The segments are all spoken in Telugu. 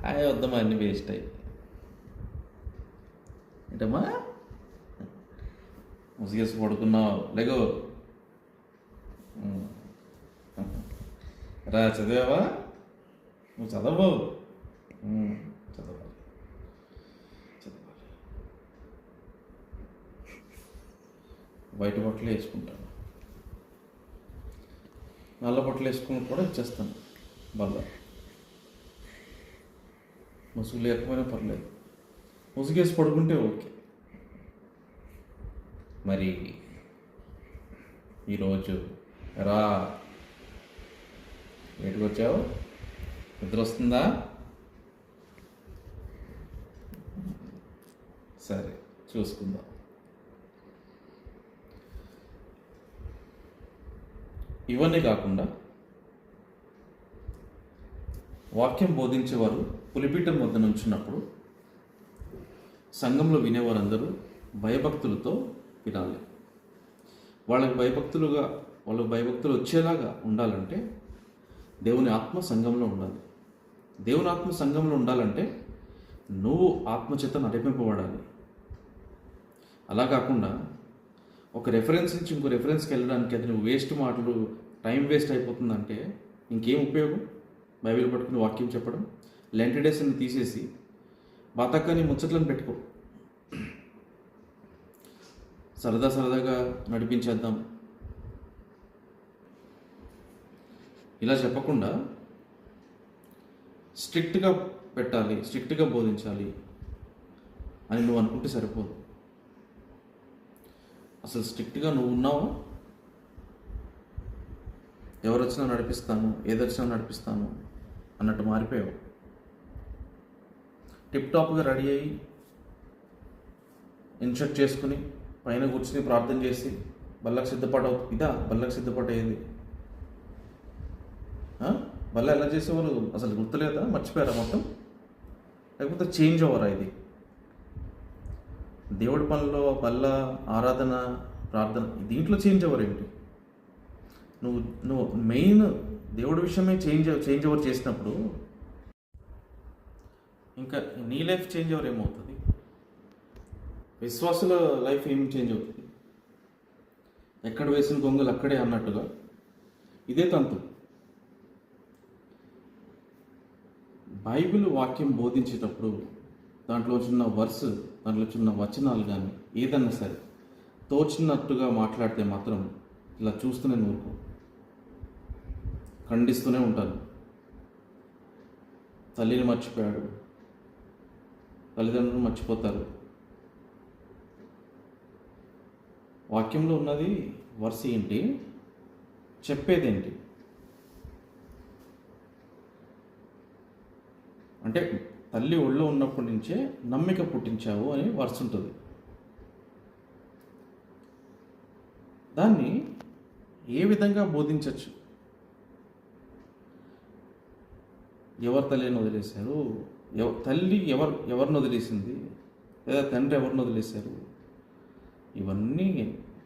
అవి వద్దమ్మా, అన్నీ వేస్ట్ అయ్యి. ఏంటమ్మా ముసిగేసి పడుకున్నావు? లేగో. రా, చదివావా? నువ్వు చదవవు. చదవాలి చదవాలి. వైట్ బట్టలు వేసుకుంటాను, నల్ల బట్టలు వేసుకుని కూడా ఇచ్చేస్తాను. బల్ల ముసుగు లేకపోయినా పర్లేదు, ముసుగేసి పడుకుంటే ఓకే. మరి ఈరోజు రా, ఎటుకు వచ్చావు? నిద్ర వస్తుందా? సరే, చూసుకుందాం. ఇవన్నీ కాకుండా వాక్యం బోధించేవారు పులిపీఠం వద్ద నుంచున్నప్పుడు సంఘంలో వినేవారందరూ భయభక్తులతో వినాలి. వాళ్ళకి భయభక్తులు వచ్చేలాగా ఉండాలంటే దేవుని ఆత్మ సంఘంలో ఉండాలి. దేవుని ఆత్మ సంఘంలో ఉండాలంటే నువ్వు ఆత్మచేత నడిపింపబడాలి. అలా కాకుండా ఒక రెఫరెన్స్ నుంచి ఇంకో రెఫరెన్స్కి వెళ్ళడానికి అది నువ్వు వేస్ట్ మాటలు, టైం వేస్ట్ అయిపోతుందంటే ఇంకేం ఉపయోగం? బైబిల్ పట్టుకుని వాక్యం చెప్పడం. లెంట్ డేస్ని తీసేసి బతకని ముచ్చట్లను పెట్టుకో. సరదాగా నడిపించేద్దాం ఇలా చెప్పకుండా స్ట్రిక్ట్గా పెట్టాలి, స్ట్రిక్ట్గా బోధించాలి అని నువ్వు అనుకుంటే సరిపోదు. అసలు స్ట్రిక్ట్గా నువ్వు ఉన్నావు, ఎవరు వచ్చినా నడిపిస్తాను, ఏదొచ్చినా నడిపిస్తాను అన్నట్టు మారిపోయావు. టిప్ టాప్గా రెడీ అయ్యి ఇన్షర్ట్ చేసుకుని పైన కూర్చుని ప్రార్థన చేసి బల్లకు సిద్ధపడవు. ఇదా బల్లకు సిద్ధపడేది? బల్ల ఎలా చేసేవారు అసలు గుర్తులేదా? మర్చిపోయారా మొత్తం? లేకపోతే చేంజ్ అవ్వరా? ఇది దేవుడి పనిలో బల్ల, ఆరాధన, ప్రార్థన, దీంట్లో చేంజ్ అవ్వరేంటి? నువ్వు మెయిన్ దేవుడి విషయమే చేంజ్ ఓవర్ చేసినప్పుడు ఇంకా నీ లైఫ్ చేంజ్ ఓవర్ ఏమవుతుంది? విశ్వాసుల లైఫ్ ఏం చేంజ్ అవుతుంది? ఎక్కడ వేసిన గొంగలు అక్కడే అన్నట్టుగా ఇదే తంతు. బైబిల్ వాక్యం బోధించేటప్పుడు దాంట్లో చిన్న వర్స్, దాంట్లో చిన్న వచనాలు కానీ ఏదన్నా సరే తోచినట్టుగా మాట్లాడితే మాత్రం ఇలా చూస్తూనే ఊరుకో, ఖండిస్తూనే ఉంటాను. తల్లిని మర్చిపోయాడు, తల్లిదండ్రులు మర్చిపోతారు. వాక్యంలో ఉన్నది వర్స్ ఏంటి, చెప్పేదేంటి? అంటే తల్లి ఒళ్ళో ఉన్నప్పటి నుంచే నమ్మిక పుట్టించావు అని వర్స్ ఉంటుంది. దాన్ని ఏ విధంగా బోధించవచ్చు? ఎవరు తల్లిని వదిలేశారు, తల్లి ఎవరిని వదిలేసింది, లేదా తండ్రి ఎవరిని వదిలేశారు, ఇవన్నీ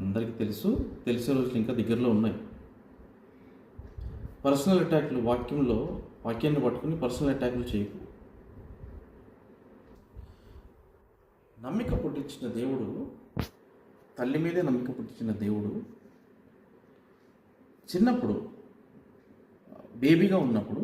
అందరికీ తెలిసే రోజులు ఇంకా దగ్గరలో ఉన్నాయి. పర్సనల్ అటాక్లు వాక్యాన్ని పట్టుకుని పర్సనల్ అటాక్లు చేయకు. నమ్మిక పుట్టించిన దేవుడు, తల్లి మీదే నమ్మిక పుట్టించిన దేవుడు చిన్నప్పుడు బేబీగా ఉన్నప్పుడు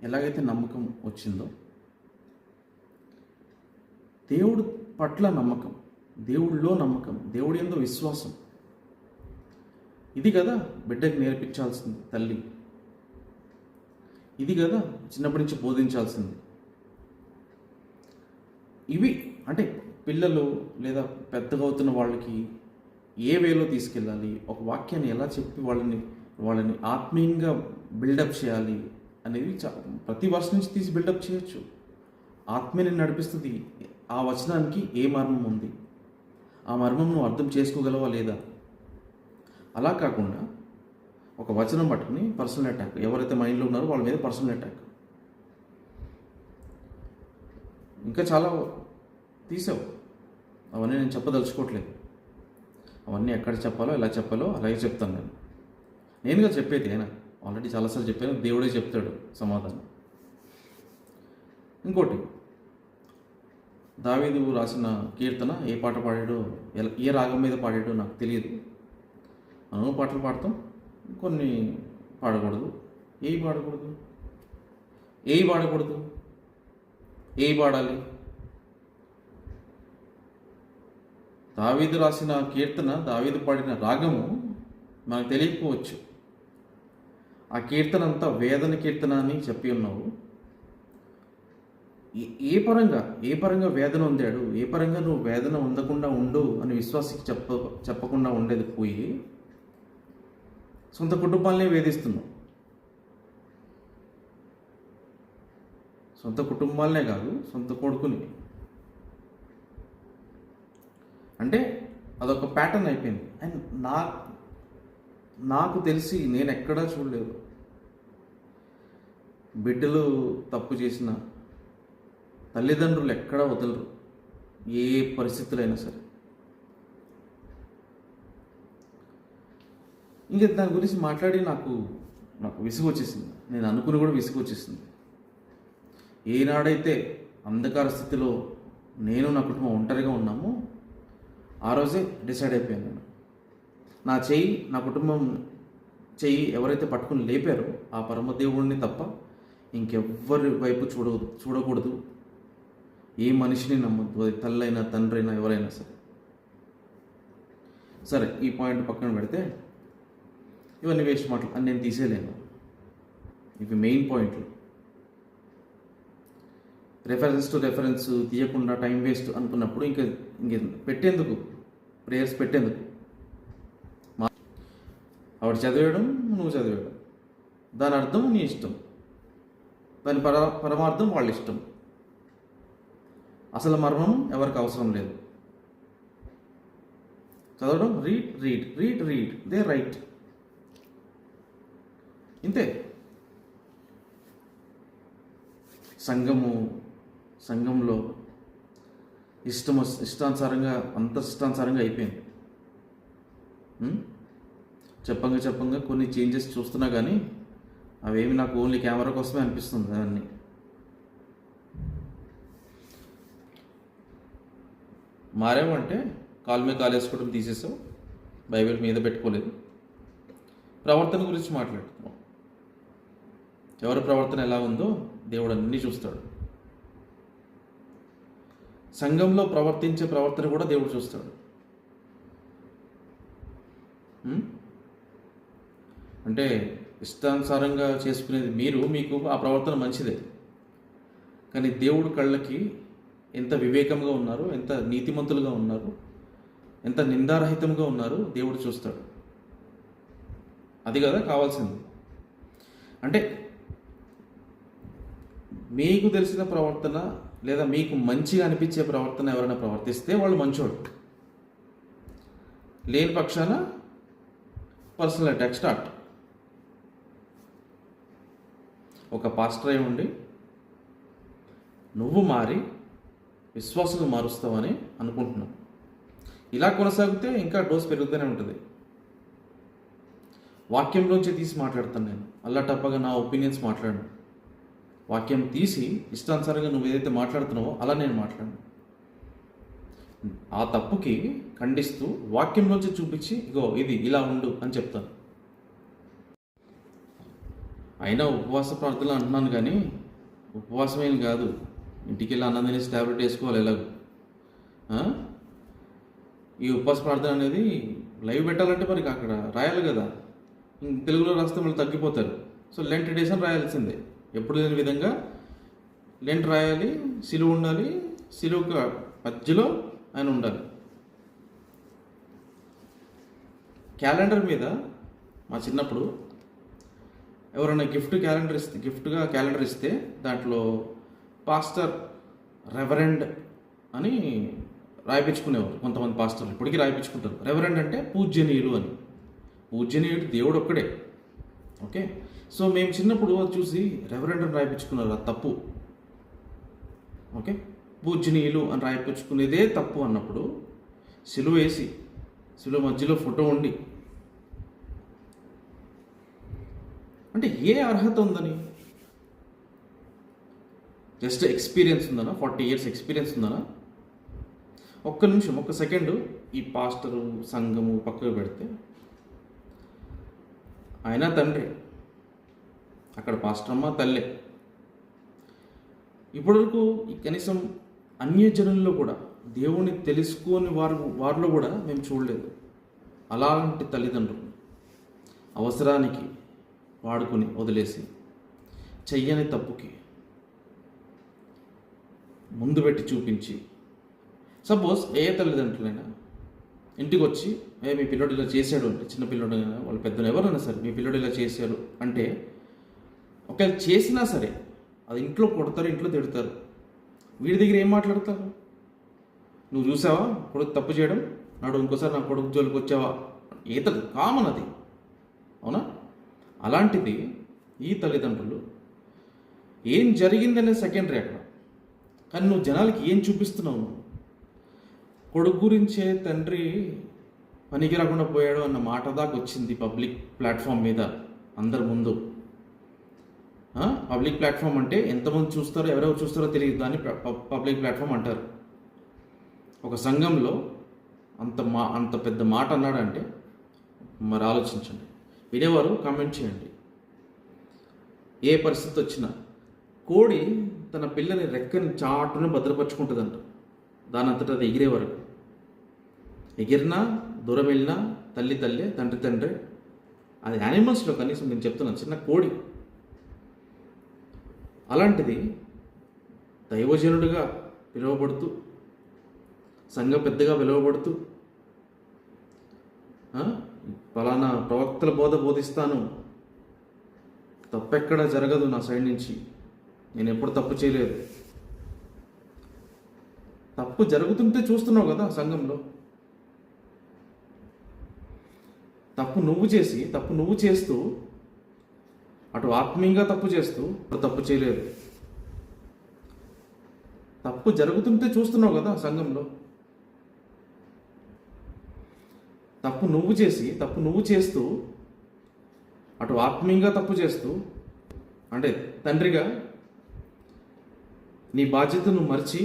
ఎలాగైతే నమ్మకం వచ్చిందో, దేవుడు పట్ల నమ్మకం, దేవుడిలో నమ్మకం, దేవుడి యందు విశ్వాసం, ఇది కదా బిడ్డకి నేర్పించాల్సింది తల్లి. ఇది కదా చిన్నప్పటి నుంచి బోధించాల్సింది. ఇవి అంటే పిల్లలు లేదా పెద్దగా అవుతున్న వాళ్ళకి ఏ వేలో తీసుకెళ్ళాలి, ఒక వాక్యాన్ని ఎలా చెప్పి వాళ్ళని ఆత్మీయంగా బిల్డప్ చేయాలి అనేది ప్రతి వర్షం నుంచి తీసి బిల్డప్ చేయొచ్చు. ఆత్మీయని నడిపిస్తుంది. ఆ వచనానికి ఏ మర్మం ఉంది, ఆ మర్మం నువ్వు అర్థం చేసుకోగలవా లేదా? అలా కాకుండా ఒక వచనం పట్టుకుని పర్సనల్ అటాక్, ఎవరైతే మైండ్లో ఉన్నారో వాళ్ళ మీద పర్సనల్ అటాక్. ఇంకా చాలా తీసావు. అవన్నీ నేను చెప్పదలుచుకోవట్లేదు. అవన్నీ ఎక్కడ చెప్పాలో ఎలా చెప్పాలో అలాగే చెప్తాను. నేనుగా చెప్పేది అయినా ఆల్రెడీ చాలాసార్లు చెప్పాను, దేవుడే చెప్తాడు సమాధానం. ఇంకోటి, దావీదు రాసిన కీర్తన ఏ పాట పాడాడో, ఏ రాగం మీద పాడాడో నాకు తెలియదు. మనం పాటలు పాడతాం, కొన్ని పాడకూడదు. ఏవి పాడకూడదు? ఏవి పాడకూడదు? ఏవి పాడాలి? దావీదు రాసిన కీర్తన, దావీదు పాడిన రాగము మనకు తెలియకపోవచ్చు. ఆ కీర్తన అంతా వేదన కీర్తన అని చెప్పి ఉన్నావు. ఏ పరంగా వేదన ఉందాడు, ఏ పరంగా నువ్వు వేదన ఉండకుండా ఉండు అని విశ్వాసికి చెప్పకుండా ఉండేది పోయి సొంత కుటుంబాలనే వేధిస్తున్నావు. సొంత కుటుంబాలనే కాదు, సొంత కొడుకుని. అంటే అదొక ప్యాటర్న్ అయిపోయింది. అండ్ నాకు తెలిసి నేను ఎక్కడా చూడలేదు, బిడ్డలు తప్పు చేసిన తల్లిదండ్రులు ఎక్కడా వదలరు, ఏ పరిస్థితులైనా సరే. ఇంకా దాని గురించి మాట్లాడి నాకు విసుగు వచ్చేసింది. నేను అనుకుని కూడా విసుగు వచ్చేసింది. ఏనాడైతే అంధకార స్థితిలో నేను నా కుటుంబం ఒంటరిగా ఉన్నామో ఆ రోజే డిసైడ్ అయిపోయాను. నేను నా కుటుంబం చెయ్యి ఎవరైతే పట్టుకుని లేపారో ఆ పరమదేవుడిని తప్ప ఇంకెవ్వరి వైపు చూడకూడదు. ఏ మనిషిని నమ్మద్దు, అది తల్లైనా తండ్రైనా ఎవరైనా సరే. ఈ పాయింట్ పక్కన పెడితే ఇవన్నీ వేస్ట్ మాటలు అని నేను తీసేయలేను. ఇవి మెయిన్ పాయింట్లు. రెఫరెన్స్ తీయకుండా టైం వేస్ట్ అనుకున్నప్పుడు ఇంక పెట్టేందుకు, ప్రేయర్స్ పెట్టేందుకు? ఆవిడ చదివేయడం, నువ్వు చదివేయడం, దాని అర్థం నీ ఇష్టం, దాని పరమార్థం వాళ్ళ ఇష్టం. అసలు మర్మం ఎవరికి అవసరం లేదు. చదవడం, రీడ్ దే రైట్, ఇంతే. సంఘంలో ఇష్టానుసారంగా అయిపోయింది. చెప్పంగా కొన్ని చేంజెస్ చూస్తున్నా కానీ అవేమి నాకు ఓన్లీ కెమెరా కోసమే అనిపిస్తుంది. అవన్నీ మారేమంటే కాలు మీద కాలు వేసుకోవడం తీసేసావు, బైబిల్ మీద పెట్టుకోలేదు. ప్రవర్తన గురించి మాట్లాడుతున్నావు. ఎవరి ప్రవర్తన ఎలా ఉందో దేవుడు అన్నీ చూస్తాడు. సంఘంలో ప్రవర్తించే ప్రవర్తన కూడా దేవుడు చూస్తాడు. అంటే ఇష్టానుసారంగా చేసుకునేది మీకు ఆ ప్రవర్తన మంచిదే, కానీ దేవుడు కళ్ళకి ఎంత వివేకంగా ఉన్నారు, ఎంత నీతిమంతులుగా ఉన్నారు, ఎంత నిందారహితంగా ఉన్నారు దేవుడు చూస్తాడు. అది కదా కావాల్సింది. అంటే మీకు తెలిసిన ప్రవర్తన లేదా మీకు మంచిగా అనిపించే ప్రవర్తన ఎవరైనా ప్రవర్తిస్తే వాళ్ళు మంచోడు. లేని పక్షాన పర్సనల్ అటాక్ స్టార్ట్. ఒక పాస్టర్ అయి ఉండి నువ్వు మారి విశ్వాసులు మారుస్తావని అనుకుంటున్నావు. ఇలా కొనసాగితే ఇంకా డోస్ పెరుగుతూనే ఉంటుంది. వాక్యంలోంచి తీసి మాట్లాడతాను నేను, అల్లాటప్పగా నా ఒపీనియన్స్ మాట్లాడను. వాక్యం తీసి ఇష్టానుసారంగా నువ్వు ఏదైతే మాట్లాడుతున్నావో అలా నేను మాట్లాడను. ఆ తప్పుకి ఖండిస్తూ వాక్యంలోంచి చూపించి ఇగో ఇది ఇలా ఉండు అని చెప్తాను. అయినా ఉపవాస ప్రార్థనలు అంటున్నాను కానీ ఉపవాసమేం కాదు. ఇంటికి వెళ్ళి అన్నం తినేసి ట్యాబ్లెట్ వేసుకోవాలి ఎలాగో. ఈ ఉపవాస ప్రార్థన అనేది లైవ్ పెట్టాలంటే మరి అక్కడ రాయాలి కదా. తెలుగులో రాస్తే మళ్ళీ తగ్గిపోతారు. సో లెంట్ డేస్ అని రాయాల్సిందే. ఎప్పుడు లేని విధంగా లెంట్ రాయాలి, సిలువ ఉండాలి, సిలువ మధ్యలో ఆయన ఉండాలి. క్యాలెండర్ మీద మా చిన్నప్పుడు ఎవరైనా గిఫ్ట్గా క్యాలెండర్ ఇస్తే దాంట్లో పాస్టర్ రెవరెండ్ అని రాయిపించుకునేవారు కొంతమంది పాస్టర్లు. ఇప్పటికీ రాయిపించుకుంటారు. రెవరెండ్ అంటే పూజ్యనీయులు అని. పూజ్యనీయుడు దేవుడు ఒక్కడే. ఓకే, సో మేము చిన్నప్పుడు అది చూసి రెవరెండ్ అని రాయిపించుకున్నారు. అది తప్పు. ఓకే, పూజ్యనీయులు అని రాయిపించుకునేదే తప్పు అన్నప్పుడు సిలువ వేసి సిలువ మధ్యలో ఫోటో ఉండి అంటే ఏ అర్హత ఉందని? జస్ట్ ఎక్స్పీరియన్స్ ఉందనా, 40 years ఎక్స్పీరియన్స్ ఉందనా? ఒక్క నిమిషం, ఒక్క సెకండ్ ఈ పాస్టరు సంఘము పక్కకు పెడితే, ఆయన తండ్రి, అక్కడ పాస్టర్ అమ్మ తల్లే. ఇప్పటివరకు కనీసం అన్యజనుల్లో కూడా దేవుణ్ణి తెలుసుకొని వారిలో కూడా మేము చూడలేదు. అలాంటి తల్లిదండ్రులు అవసరానికి వాడుకొని వదిలేసి చెయ్యని తప్పుకి ముందు పెట్టి చూపించి, సపోజ్ ఏ తల్లిదండ్రులైనా ఇంటికి వచ్చి మీ పిల్లోడు ఇలా చేశాడు అంటే, చిన్న పిల్లోడు వాళ్ళ పెద్దలు ఎవరైనా సరే, మీ పిల్లోడు ఇలా చేశారు అంటే, ఒకవేళ చేసినా సరే అది ఇంట్లో కొడతారు, ఇంట్లో తిడతారు. వీడి దగ్గర ఏం మాట్లాడతారు? నువ్వు చూసావా కొడుకు తప్పు చేయడం, నాడు ఇంకోసారి నా కొడుకు జోలికి వచ్చావా? ఈతది కామన్ అది, అవునా? అలాంటిది ఈ తల్లిదండ్రులు ఏం జరిగిందనే సెకండరీ అక్కడ, కానీ నువ్వు జనాలకి ఏం చూపిస్తున్నావు? కొడుకు గురించే తండ్రి పనికి రాకుండా పోయాడు అన్న మాట దాకా వచ్చింది పబ్లిక్ ప్లాట్ఫామ్ మీద అందరి ముందు. పబ్లిక్ ప్లాట్ఫామ్ అంటే ఎంతమంది చూస్తారో, ఎవరెవరు చూస్తారో తెలియదు, దాన్ని పబ్లిక్ ప్లాట్ఫామ్ అంటారు. ఒక సంఘంలో అంత పెద్ద మాట అన్నాడంటే మరి ఆలోచించండి. వినేవారు కామెంట్ చేయండి. ఏ పరిస్థితి వచ్చినా కోడి తన పిల్లని రెక్కని చాటును భద్రపరుచుకుంటుందంట, దాని అంతటా అది ఎగిరే వరకు. ఎగిరినా దూరం వెళ్ళినా తల్లి తల్లే, తండ్రి తండ్రి. అది యానిమల్స్లో కనీసం నేను చెప్తున్నాను, చిన్న కోడి. అలాంటిది దైవజనుడిగా పిలువబడుతూ, సంఘ పెద్దగా పిలువబడుతూ, ఫలానా ప్రవక్తల బోధ బోధిస్తాను, తప్పెక్కడ జరగదు నా సైడ్ నుంచి, నేను ఎప్పుడు తప్పు చేయలేదు. తప్పు జరుగుతుంటే చూస్తున్నావు కదా సంఘంలో. తప్పు నువ్వు చేస్తూ అటు ఆత్మీయంగా తప్పు చేస్తూ తప్పు చేయలేదు. తప్పు జరుగుతుంటే చూస్తున్నావు కదా సంఘంలో. తప్పు నువ్వు చేస్తూ అటు ఆత్మీయంగా తప్పు చేస్తూ, అంటే తండ్రిగా నీ బాధ్యతను మర్చి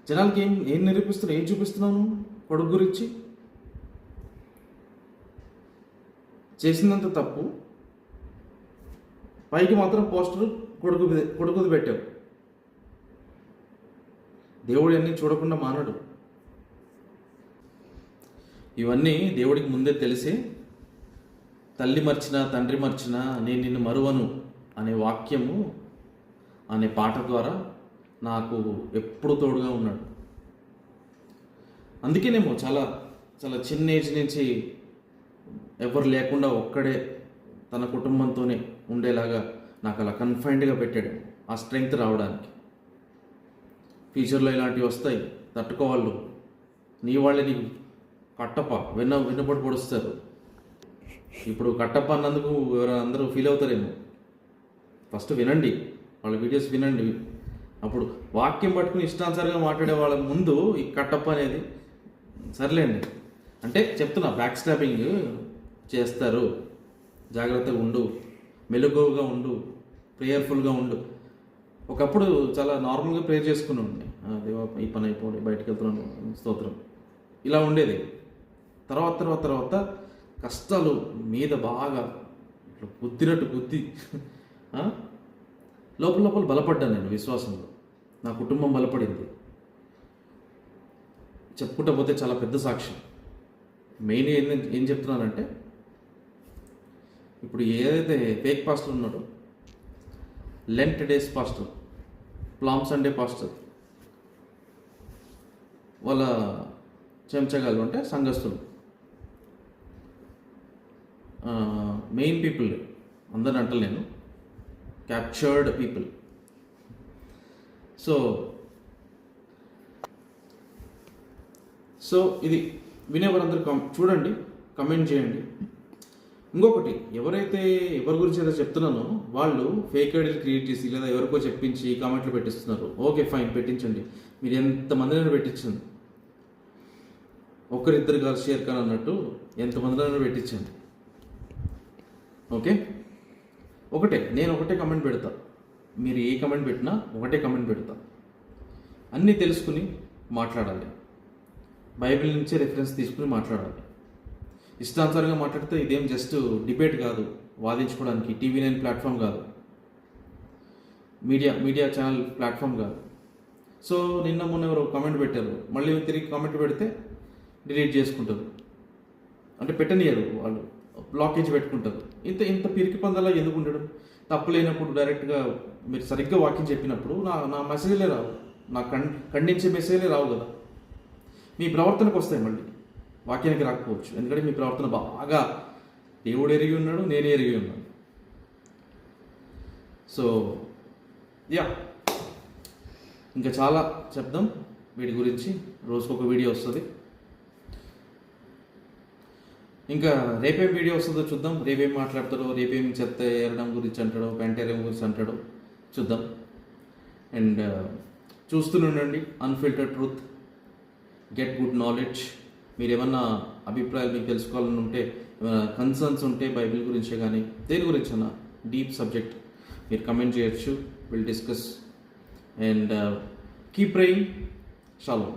జనాలకి ఏం నిరూపిస్తున్నావు, ఏం చూపిస్తున్నాను కొడుకు గురించి? చేసినంత తప్పు, పైకి మాత్రం పోస్టర్ కొడుకుది పెట్టావు. దేవుడు అన్నీ చూడకుండా మానడు. ఇవన్నీ దేవుడికి ముందే తెలిసే తల్లి మర్చినా తండ్రి మర్చినా నేను నిన్ను మరువను అనే వాక్యము, అనే పాట ద్వారా నాకు ఎప్పుడు తోడుగా ఉన్నాడు. అందుకేనేమో చాలా చాలా చిన్న ఏజ్ నుంచి ఎవరు లేకుండా ఒక్కడే తన కుటుంబంతోనే ఉండేలాగా నాకు అలా కన్ఫైన్డ్గా పెట్టాడు, ఆ స్ట్రెంగ్త్ రావడానికి. ఫ్యూచర్లో ఇలాంటివి వస్తాయి, తట్టుకోవాళ్ళు. నీ వాళ్ళే నీకు కట్టప్ప వెన్నపడి పొడుస్తారు. ఇప్పుడు కట్టప్ప అన్నందుకు అందరూ ఫీల్ అవుతారేమో. ఫస్ట్ వినండి, వాళ్ళ వీడియోస్ వినండి. అప్పుడు వాక్యం పట్టుకుని ఇష్టానుసారంగా మాట్లాడే వాళ్ళ ముందు ఈ కట్టప్ప అనేది సర్లేండి. అంటే చెప్తున్నా, బ్యాక్ స్టాపింగ్ చేస్తారు, జాగ్రత్తగా ఉండు, మెలుగుగా ఉండు, ప్రేయర్ఫుల్గా ఉండు. ఒకప్పుడు చాలా నార్మల్గా ప్రేయర్ చేసుకుని ఉండే, దేవా ఈ పని అయిపోయి బయటకు వెళ్తున్నాను స్తోత్రం, ఇలా ఉండేది. తర్వాత కష్టాలు మీద బాగా ఇట్లా గుద్దినట్టు గుద్ది లోపల బలపడ్డాను నేను విశ్వాసంలో. నా కుటుంబం బలపడింది. చెప్పుకుంటా పోతే చాలా పెద్ద సాక్ష్యం. మెయిన్ ఏం చెప్తున్నానంటే, ఇప్పుడు ఏదైతే ఫేక్ పాస్టర్ ఉన్నాడో, Lent days pastor, palm Sunday pastor, వాళ్ళ చెంచగాళ్ళు అంటే సంఘస్థులు, మెయిన్ పీపుల్, అందరిని అంటలేను, క్యాప్చర్డ్ పీపుల్. సో ఇది వినేవారందరూ చూడండి, కమెంట్ చేయండి. ఇంకొకటి, ఎవరి గురించి అయితే చెప్తున్నానో వాళ్ళు ఫేక్ ఐడీలు క్రియేట్ చేసి లేదా ఎవరికో చెప్పించి కామెంట్లు పెట్టిస్తున్నారు. ఓకే ఫైన్, పెట్టించండి, మీరు ఎంతమందినైనా పెట్టించండి. ఒకరిద్దరు కాదు షేర్ ఖాన్ అన్నట్టు ఎంతమందినైనా పెట్టించండి. ఓకే, నేను ఒకటే కమెంట్ పెడతా, మీరు ఏ కమెంట్ పెట్టినా ఒకటే కమెంట్ పెడతా. అన్నీ తెలుసుకుని మాట్లాడాలి. బైబిల్ నుంచే రెఫరెన్స్ తీసుకుని మాట్లాడాలి. ఇష్టానుసారంగా మాట్లాడితే ఇదేం జస్ట్ డిబేట్ కాదు, వాదించుకోవడానికి TV9 ప్లాట్ఫామ్ కాదు, మీడియా ఛానల్ ప్లాట్ఫామ్ కాదు. సో నిన్న మొన్న ఎవరో కామెంట్ పెట్టారు, మళ్ళీ తిరిగి కామెంట్ పెడితే డిలీట్ చేసుకుంటారు, అంటే పెట్టనియరు, వాళ్ళు బ్లాకేజ్ పెట్టుకుంటారు. ఇంత పిరికి పందలా ఎందుకు ఉండడం? తప్పు లేనప్పుడు డైరెక్ట్గా మీరు సరిగ్గా వాక్యం చెప్పినప్పుడు నా మెసేజ్లే రావు, నా ఖండించే మెసేజ్లే రావు కదా. మీ ప్రవర్తనకు వస్తాయి, మళ్ళీ వాక్యానికి రాకపోవచ్చు. ఎందుకంటే మీ ప్రవర్తన బాగా దేవుడు ఎరిగి ఉన్నాడు, నేను ఎరిగి ఉన్నాను. సో ఇంకా చాలా చెప్దాం వీటి గురించి, రోజుకొక వీడియో వస్తుంది. ఇంకా రేపేం వీడియో వస్తుందో చూద్దాం. రేపేం మాట్లాడతాడో, రేపేం చెత్త ఏరడం గురించి అంటాడో, పెంటేరం గురించి అంటాడో చూద్దాం. అండ్ చూస్తూనే ఉండండి unfiltered truth, get good knowledge. మీరు ఏమన్నా అభిప్రాయాలు మీకు తెలుసుకోవాలని ఉంటే, ఏమైనా కన్సర్న్స్ ఉంటే బైబిల్ గురించే కానీ దేని గురించి అన్న డీప్ సబ్జెక్ట్ మీరు కమెంట్ చేయొచ్చు. Will discuss and keep praying. Shalom.